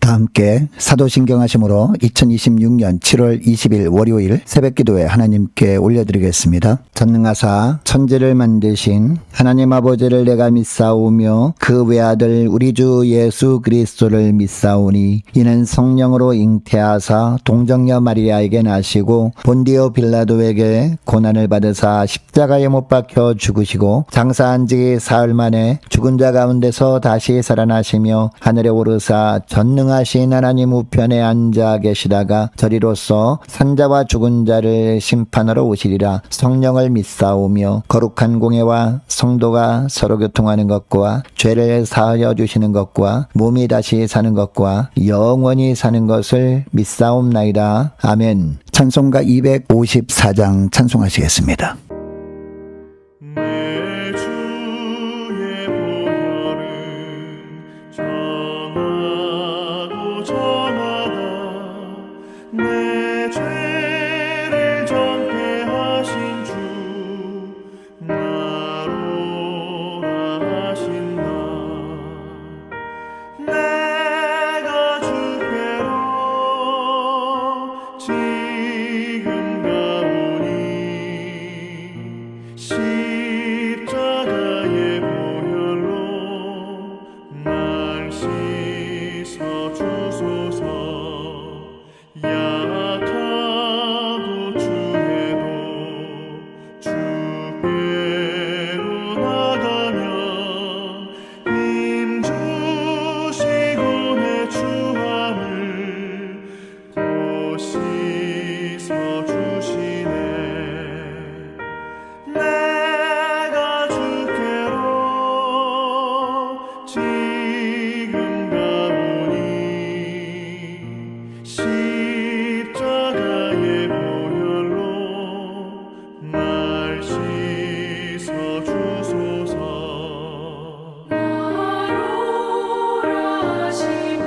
다 함께 사도신경하심으로 2026년 7월 20일 월요일 새벽기도에 하나님께 올려드리겠습니다. 전능하사 천지를 만드신 하나님 아버지를 내가 믿사오며 그 외아들 우리 주 예수 그리스도를 믿사오니 이는 성령으로 잉태하사 동정녀 마리아에게 나시고 본디오 빌라도에게 고난을 받으사 십자가에 못 박혀 죽으시고 장사한 지 사흘 만에 죽은 자 가운데서 다시 살아나시며 하늘에 오르사 전능하신 하나님 우편에 앉아 계시다가 저리로서 산자와 죽은 자를 심판하러 오시리라. 성령을 믿사오며 거룩한 공예와 성도가 서로 교통하는 것과 죄를 사하여 주시는 것과 몸이 다시 사는 것과 영원히 사는 것을 믿사옵나이다. 아멘. 찬송가 254장 찬송하시겠습니다. 내 죄를 정케 하신 주 나로 하신 나 내가 주께로 지금 가오니 십자가의 보혈로 날 씻어 주소서. 약하고 주에도 주께로 나가며 힘 주시고 내 추함을 곧 씻어 주시네. 내가 주께로 지금 가오니 십자가의 보혈로 날 씻어 주소서. 나로라 하심은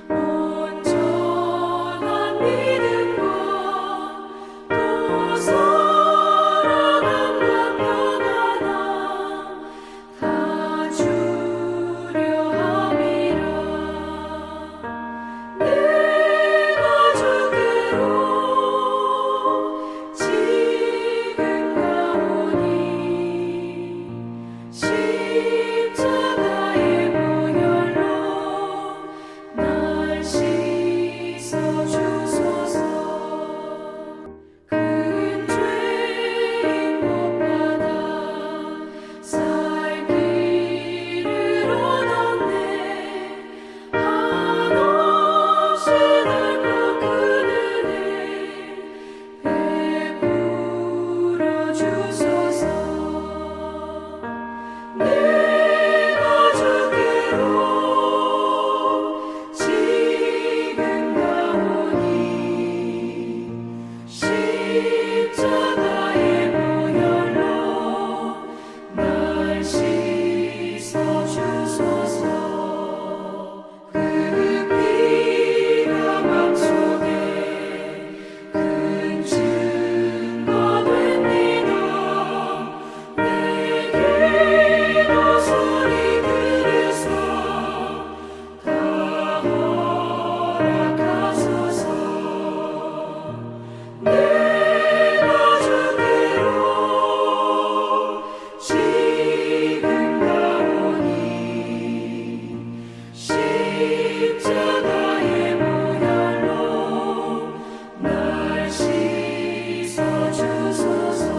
온전한 믿음과 또 사랑함과 평안함 다 주려 함이라. 내가 주께로 지금 가오니 십자가의 보혈로 날 씻어 주소서. 큰 죄인 못 받아 살 길을 얻었네. 한없이 넓고 큰 은혜 베풀어 주소서. 내가 주께로 지금 가오니 십자가의 보혈로 날 씻어 주소서. 그 피가 맘속에 큰 증거 됩니다. 내 기도 소리 들으사 다 허락하소서. 내가 주께로 지금 가오니 십자가의 보혈로 날 씻어 주소서.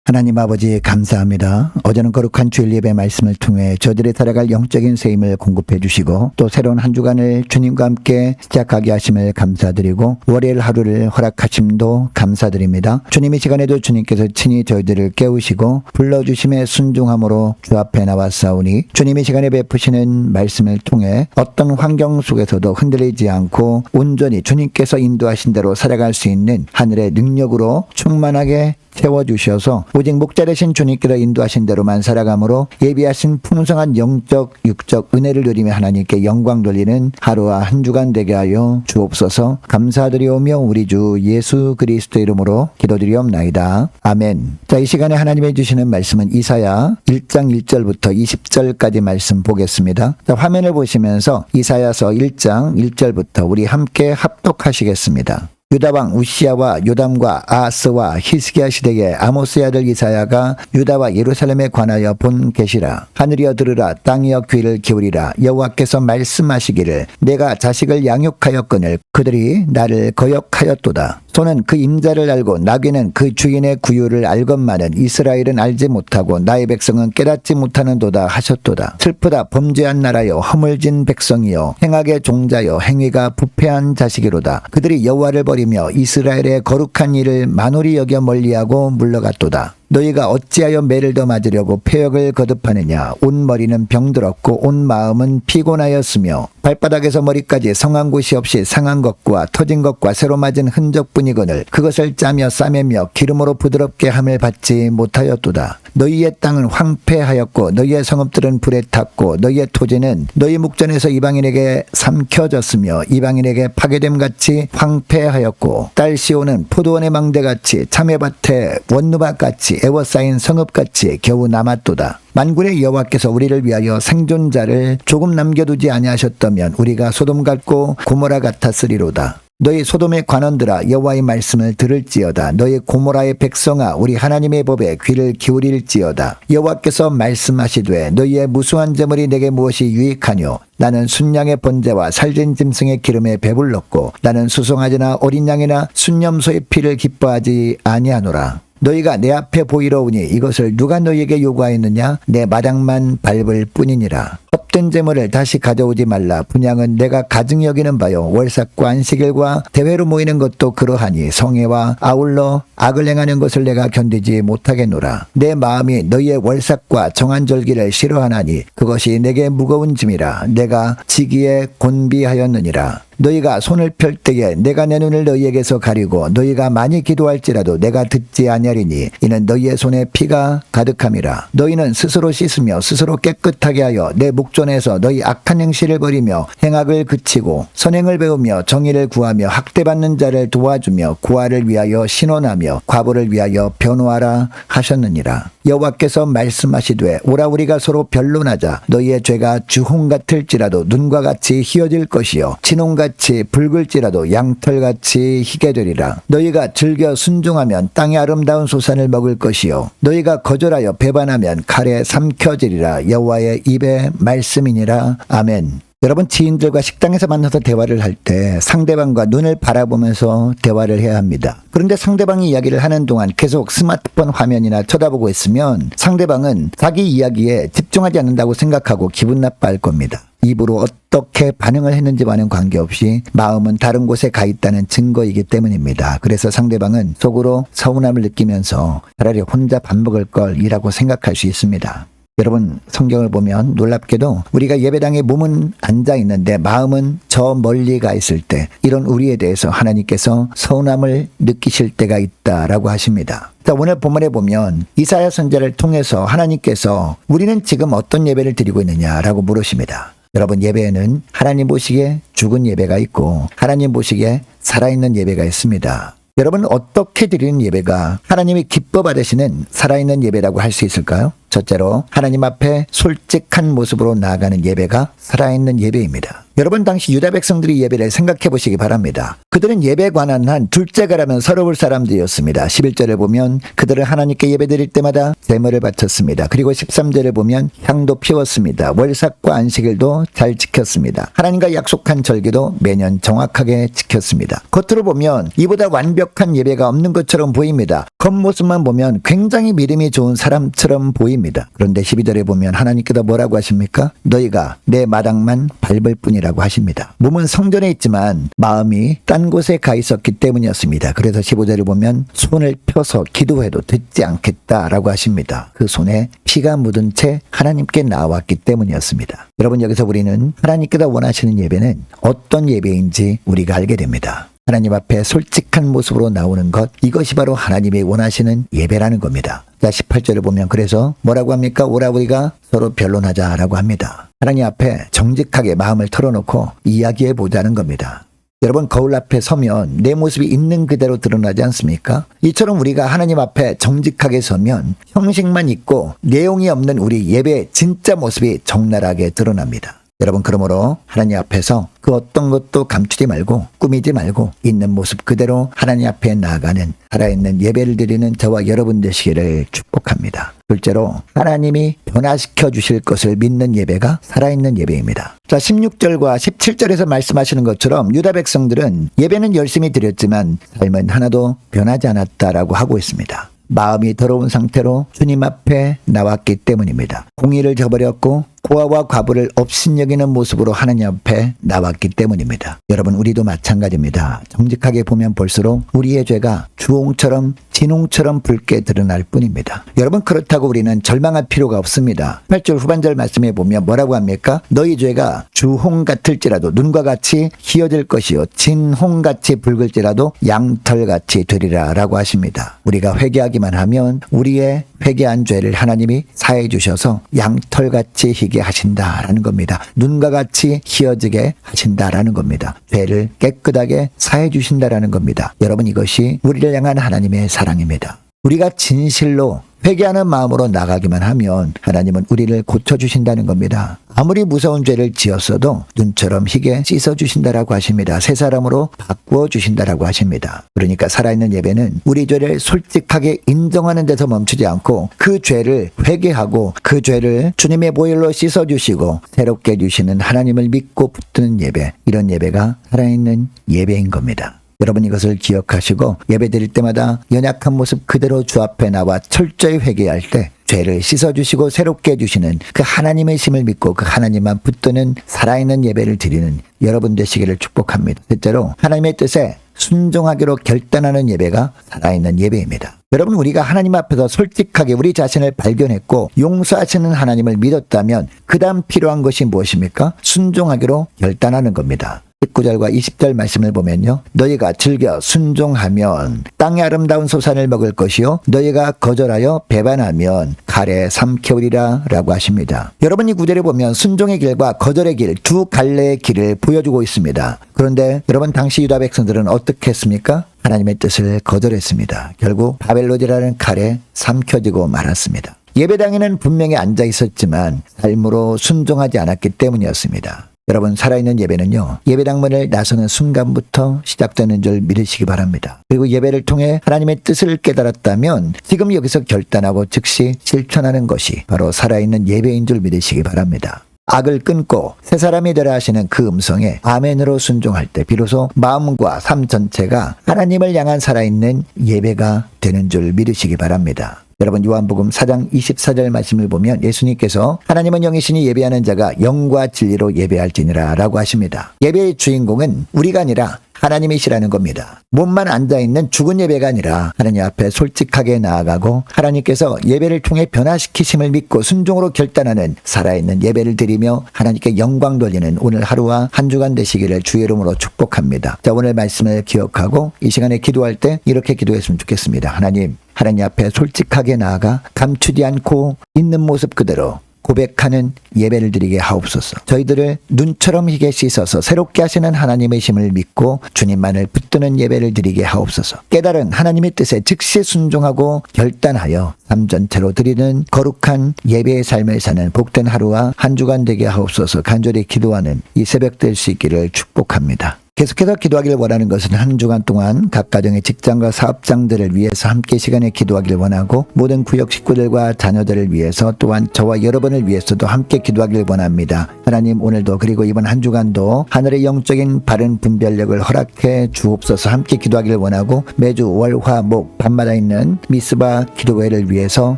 하나님 아버지 감사합니다. 어제는 거룩한 주일 예배 말씀을 통해 저들이 살아갈 영적인 쇠임을 공급해 주시고 또 새로운 한 주간을 주님과 함께 시작하게 하심을 감사드리고 월요일 하루를 허락하심도 감사드립니다. 주님 이 시간에도 주님께서 친히 저희들을 깨우시고 불러주심에 순종함으로 주 앞에 나왔사오니 주님 이 시간에 베푸시는 말씀을 통해 어떤 환경 속에서도 흔들리지 않고 온전히 주님께서 인도하신 대로 살아갈 수 있는 하늘의 능력으로 충만하게 채워주셔서 오직 목자 되신 주님께서 인도하신 대로만 살아감으로 예비하신 풍성한 영적 육적 은혜를 누리며 하나님께 영광 돌리는 하루와 한 주간 되게 하여 주옵소서. 감사드리오며 우리 주 예수 그리스도 이름으로 기도드리옵나이다. 아멘. 자, 이 시간에 하나님이 주시는 말씀은 이사야 1장 1절부터 20절까지 말씀 보겠습니다. 자, 화면을 보시면서 이사야서 1장 1절부터 우리 함께 합독하시겠습니다. 유다왕 우시야와 요담과 아하스와 히스기야 시대에 아모스의 아들 이사야가 유다와 예루살렘에 관하여 본 계시라. 하늘이여 들으라, 땅이여 귀를 기울이라. 여호와께서 말씀하시기를 내가 자식을 양육하였거늘 그들이 나를 거역하였도다. 소는 그 임자를 알고 나귀는 그 주인의 구유를 알건만은 이스라엘은 알지 못하고 나의 백성은 깨닫지 못하는도다 하셨도다. 슬프다, 범죄한 나라여, 허물진 백성이여, 행악의 종자여, 행위가 부패한 자식이로다. 그들이 여호와를 버리며 이스라엘의 거룩한 일을 만홀히 여겨 멀리하고 물러갔도다. 너희가 어찌하여 매를 더 맞으려고 폐역을 거듭하느냐. 온 머리는 병들었고 온 마음은 피곤하였으며 발바닥에서 머리까지 성한 곳이 없이 상한 것과 터진 것과 새로 맞은 흔적뿐이거늘 그것을 짜며 싸매며 기름으로 부드럽게 함을 받지 못하였도다. 너희의 땅은 황폐하였고 너희의 성읍들은 불에 탔고 너희의 토지는 너희 목전에서 이방인에게 삼켜졌으며 이방인에게 파괴됨같이 황폐하였고 딸 시온은 포도원의 망대같이 참외밭에 원누밭같이 애워싸인 성읍같이 겨우 남았도다. 만군의 여호와께서 우리를 위하여 생존자를 조금 남겨두지 아니하셨다면 우리가 소돔 같고 고모라 같았으리로다. 너희 소돔의 관원들아, 여호와의 말씀을 들을지어다. 너희 고모라의 백성아, 우리 하나님의 법에 귀를 기울일지어다. 여호와께서 말씀하시되 너희의 무수한 재물이 내게 무엇이 유익하뇨. 나는 순양의 번제와 살진 짐승의 기름에 배불렀고 나는 수송아지나 어린 양이나 순념소의 피를 기뻐하지 아니하노라. 너희가 내 앞에 보이러 오니 이것을 누가 너희에게 요구하였느냐. 내 마당만 밟을 뿐이니라. 헛된 재물을 다시 가져오지 말라. 분양은 내가 가증 여기는 바요. 월삭과 안식일과 대회로 모이는 것도 그러하니 성회와 아울러 악을 행하는 것을 내가 견디지 못하겠노라. 내 마음이 너희의 월삭과 정한절기를 싫어하나니 그것이 내게 무거운 짐이라. 내가 지기에 곤비하였느니라. 너희가 손을 펼 때에 내가 내 눈을 너희에게서 가리고 너희가 많이 기도할지라도 내가 듣지 아니하리니 이는 너희의 손에 피가 가득함이라. 너희는 스스로 씻으며 스스로 깨끗하게 하여 내 목전에서 너희 악한 행실을 버리며 행악을 그치고 선행을 배우며 정의를 구하며 학대받는 자를 도와주며 고아를 위하여 신원하며 과부를 위하여 변호하라 하셨느니라. 여호와께서 말씀하시되 오라, 우리가 서로 변론하자. 너희의 죄가 주홍 같을지라도 눈과 같이 희어질 것이요 진홍같이 붉을지라도 양털같이 희게 되리라. 너희가 즐겨 순종하면 땅의 아름다운 소산을 먹을 것이요 너희가 거절하여 배반하면 칼에 삼켜지리라. 여호와의 입의 말씀이니라. 아멘. 여러분, 지인들과 식당에서 만나서 대화를 할 때 상대방과 눈을 바라보면서 대화를 해야 합니다. 그런데 상대방이 이야기를 하는 동안 계속 스마트폰 화면이나 쳐다보고 있으면 상대방은 자기 이야기에 집중하지 않는다고 생각하고 기분 나빠할 겁니다. 입으로 어떻게 반응을 했는지와는 관계없이 마음은 다른 곳에 가 있다는 증거이기 때문입니다. 그래서 상대방은 속으로 서운함을 느끼면서 차라리 혼자 밥 먹을 걸이라고 생각할 수 있습니다. 여러분, 성경을 보면 놀랍게도 우리가 예배당에 몸은 앉아 있는데 마음은 저 멀리 가 있을 때 이런 우리에 대해서 하나님께서 서운함을 느끼실 때가 있다라고 하십니다. 자, 오늘 본문에 보면 이사야 선지자를 통해서 하나님께서 우리는 지금 어떤 예배를 드리고 있느냐라고 물으십니다. 여러분, 예배에는 하나님 보시기에 죽은 예배가 있고 하나님 보시기에 살아있는 예배가 있습니다. 여러분, 어떻게 드리는 예배가 하나님이 기뻐 받으시는 살아있는 예배라고 할 수 있을까요? 첫째로 하나님 앞에 솔직한 모습으로 나아가는 예배가 살아있는 예배입니다. 여러분, 당시 유다 백성들이 예배를 생각해 보시기 바랍니다. 그들은 예배에 관한 한 둘째가라면 서러울 사람들이었습니다. 11절을 보면 그들은 하나님께 예배 드릴 때마다 제물을 바쳤습니다. 그리고 13절을 보면 향도 피웠습니다. 월삭과 안식일도 잘 지켰습니다. 하나님과 약속한 절기도 매년 정확하게 지켰습니다. 겉으로 보면 이보다 완벽한 예배가 없는 것처럼 보입니다. 겉모습만 보면 굉장히 믿음이 좋은 사람처럼 보입니다. 그런데 12절에 보면 하나님께서 뭐라고 하십니까? 너희가 내 마당만 밟을 뿐이라고 하십니다. 몸은 성전에 있지만 마음이 딴 곳에 가 있었기 때문이었습니다. 그래서 15절을 보면 손을 펴서 기도해도 듣지 않겠다라고 하십니다. 그 손에 피가 묻은 채 하나님께 나왔기 때문이었습니다. 여러분, 여기서 우리는 하나님께서 원하시는 예배는 어떤 예배인지 우리가 알게 됩니다. 하나님 앞에 솔직한 모습으로 나오는 것, 이것이 바로 하나님이 원하시는 예배라는 겁니다. 자, 18절을 보면 그래서 뭐라고 합니까? 오라 우리가 서로 변론하자라고 합니다. 하나님 앞에 정직하게 마음을 털어놓고 이야기해 보자는 겁니다. 여러분, 거울 앞에 서면 내 모습이 있는 그대로 드러나지 않습니까? 이처럼 우리가 하나님 앞에 정직하게 서면 형식만 있고 내용이 없는 우리 예배의 진짜 모습이 적나라하게 드러납니다. 여러분, 그러므로 하나님 앞에서 그 어떤 것도 감추지 말고 꾸미지 말고 있는 모습 그대로 하나님 앞에 나아가는 살아있는 예배를 드리는 저와 여러분 되시기를 축복합니다. 둘째로 하나님이 변화시켜 주실 것을 믿는 예배가 살아있는 예배입니다. 자, 16절과 17절에서 말씀하시는 것처럼 유다 백성들은 예배는 열심히 드렸지만 삶은 하나도 변하지 않았다라고 하고 있습니다. 마음이 더러운 상태로 주님 앞에 나왔기 때문입니다. 공의를 저버렸고 고아와 과부를 업신여기는 모습으로 하나님 앞에 나왔기 때문입니다. 여러분, 우리도 마찬가지입니다. 정직하게 보면 볼수록 우리의 죄가 주홍처럼 진홍처럼 붉게 드러날 뿐입니다. 여러분, 그렇다고 우리는 절망할 필요가 없습니다. 8절 후반절 말씀에 보면 뭐라고 합니까? 너희 죄가 주홍 같을지라도 눈과 같이 희어질 것이요 진홍같이 붉을지라도 양털같이 되리라 라고 하십니다. 우리가 회개하기만 하면 우리의 회개한 죄를 하나님이 사해 주셔서 양털같이 희게 하신다라는 겁니다. 눈과 같이 희어지게 하신다라는 겁니다. 죄를 깨끗하게 사해 주신다라는 겁니다. 여러분, 이것이 우리를 향한 하나님의 사랑입니다. 우리가 진실로 회개하는 마음으로 나가기만 하면 하나님은 우리를 고쳐주신다는 겁니다. 아무리 무서운 죄를 지었어도 눈처럼 희게 씻어주신다라고 하십니다. 새 사람으로 바꾸어 주신다라고 하십니다. 그러니까 살아있는 예배는 우리 죄를 솔직하게 인정하는 데서 멈추지 않고 그 죄를 회개하고 그 죄를 주님의 보혈로 씻어주시고 새롭게 해주시는 하나님을 믿고 붙드는 예배, 이런 예배가 살아있는 예배인 겁니다. 여러분, 이것을 기억하시고 예배 드릴 때마다 연약한 모습 그대로 주 앞에 나와 철저히 회개할 때 죄를 씻어주시고 새롭게 해주시는 그 하나님의 힘을 믿고 그 하나님만 붙드는 살아있는 예배를 드리는 여러분 되시기를 축복합니다. 셋째로 하나님의 뜻에 순종하기로 결단하는 예배가 살아있는 예배입니다. 여러분, 우리가 하나님 앞에서 솔직하게 우리 자신을 발견했고 용서하시는 하나님을 믿었다면 그 다음 필요한 것이 무엇입니까? 순종하기로 결단하는 겁니다. 19절과 20절 말씀을 보면요, 너희가 즐겨 순종하면 땅의 아름다운 소산을 먹을 것이요 너희가 거절하여 배반하면 칼에 삼켜오리라 라고 하십니다. 여러분, 이 구절에 보면 순종의 길과 거절의 길, 두 갈래의 길을 보여주고 있습니다. 그런데 여러분, 당시 유다 백성들은 어떻게 했습니까? 하나님의 뜻을 거절했습니다. 결국 바벨론이라는 칼에 삼켜지고 말았습니다. 예배당에는 분명히 앉아 있었지만 삶으로 순종하지 않았기 때문이었습니다. 여러분, 살아있는 예배는요, 예배당 문을 나서는 순간부터 시작되는 줄 믿으시기 바랍니다. 그리고 예배를 통해 하나님의 뜻을 깨달았다면 지금 여기서 결단하고 즉시 실천하는 것이 바로 살아있는 예배인 줄 믿으시기 바랍니다. 악을 끊고 새 사람이 되라 하시는 그 음성에 아멘으로 순종할 때 비로소 마음과 삶 전체가 하나님을 향한 살아있는 예배가 되는 줄 믿으시기 바랍니다. 여러분, 요한복음 4장 24절 말씀을 보면 예수님께서 하나님은 영이시니 예배하는 자가 영과 진리로 예배할지니라 라고 하십니다. 예배의 주인공은 우리가 아니라 하나님이시라는 겁니다. 몸만 앉아있는 죽은 예배가 아니라 하나님 앞에 솔직하게 나아가고 하나님께서 예배를 통해 변화시키심을 믿고 순종으로 결단하는 살아있는 예배를 드리며 하나님께 영광 돌리는 오늘 하루와 한 주간 되시기를 주의 이름으로 축복합니다. 자, 오늘 말씀을 기억하고 이 시간에 기도할 때 이렇게 기도했으면 좋겠습니다. 하나님 앞에 솔직하게 나아가 감추지 않고 있는 모습 그대로 고백하는 예배를 드리게 하옵소서. 저희들을 눈처럼 희게 씻어서 새롭게 하시는 하나님의 힘을 믿고 주님만을 붙드는 예배를 드리게 하옵소서. 깨달은 하나님의 뜻에 즉시 순종하고 결단하여 삶 전체로 드리는 거룩한 예배의 삶을 사는 복된 하루와 한 주간 되게 하옵소서. 간절히 기도하는 이 새벽 될 수 있기를 축복합니다. 계속해서 기도하기를 원하는 것은 한 주간 동안 각 가정의 직장과 사업장들을 위해서 함께 시간에 기도하기를 원하고 모든 구역 식구들과 자녀들을 위해서 또한 저와 여러분을 위해서도 함께 기도하기를 원합니다. 하나님, 오늘도 그리고 이번 한 주간도 하늘의 영적인 바른 분별력을 허락해 주옵소서. 함께 기도하기를 원하고 매주 월, 화, 목 밤마다 있는 미스바 기도회를 위해서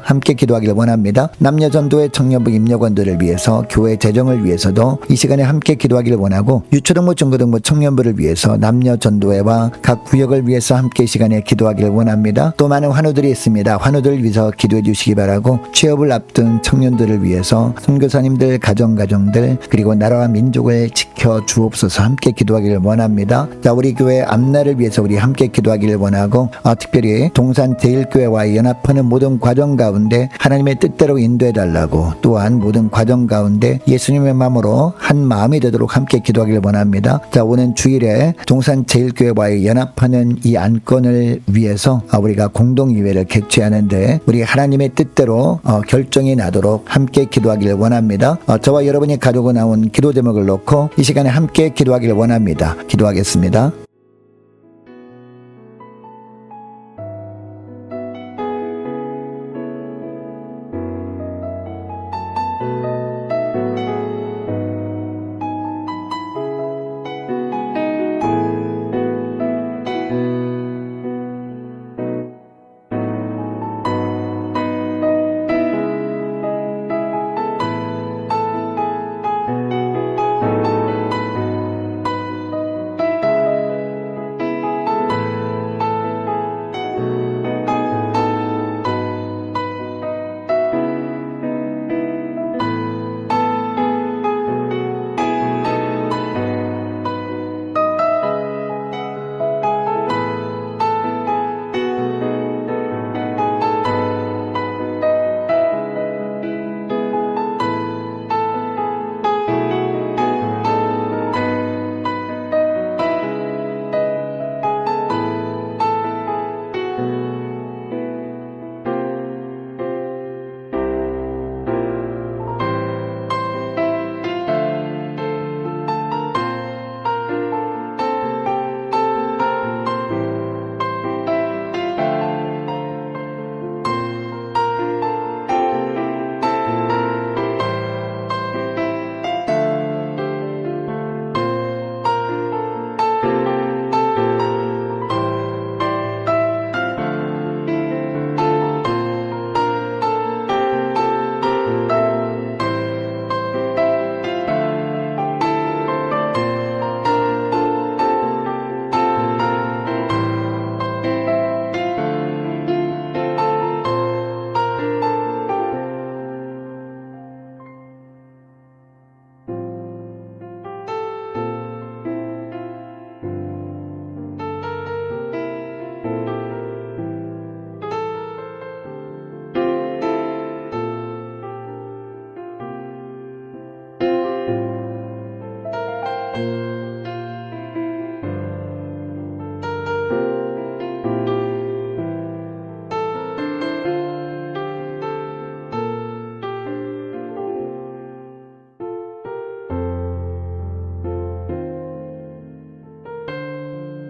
함께 기도하기를 원합니다. 남녀전도회 청년부 임력원들을 위해서 교회 재정을 위해서도 이 시간에 함께 기도하기를 원하고 유초등부 중고등부 청년부 를 위해서 남녀 전도회와 각 구역을 위해서 함께 이 시간에 기도하기를 원합니다. 또 많은 환우들이 있습니다. 환우들을 위해서 기도해 주시기 바라고 취업을 앞둔 청년들을 위해서 선교사님들, 가정들 가정을 그리고 나라와 민족을 지켜 주옵소서. 함께 기도하기를 원합니다. 자, 우리 교회 앞날을 위해서 우리 함께 기도하기를 원하고 특별히 동산 제일교회와 연합하는 모든 과정 가운데 하나님의 뜻대로 인도해 달라고, 또한 모든 과정 가운데 예수님의 마음으로 한 마음이 되도록 함께 기도하기를 원합니다. 자, 오는 주일에 동산 제일교회와의 연합하는 이 안건을 위해서 우리가 공동의회를 개최하는데 우리 하나님의 뜻대로 결정이 나도록 함께 기도하기를 원합니다. 저와 여러분이 가지고 나온 기도 제목을 놓고 이 시간에 함께 기도하기를 원합니다. 기도하겠습니다.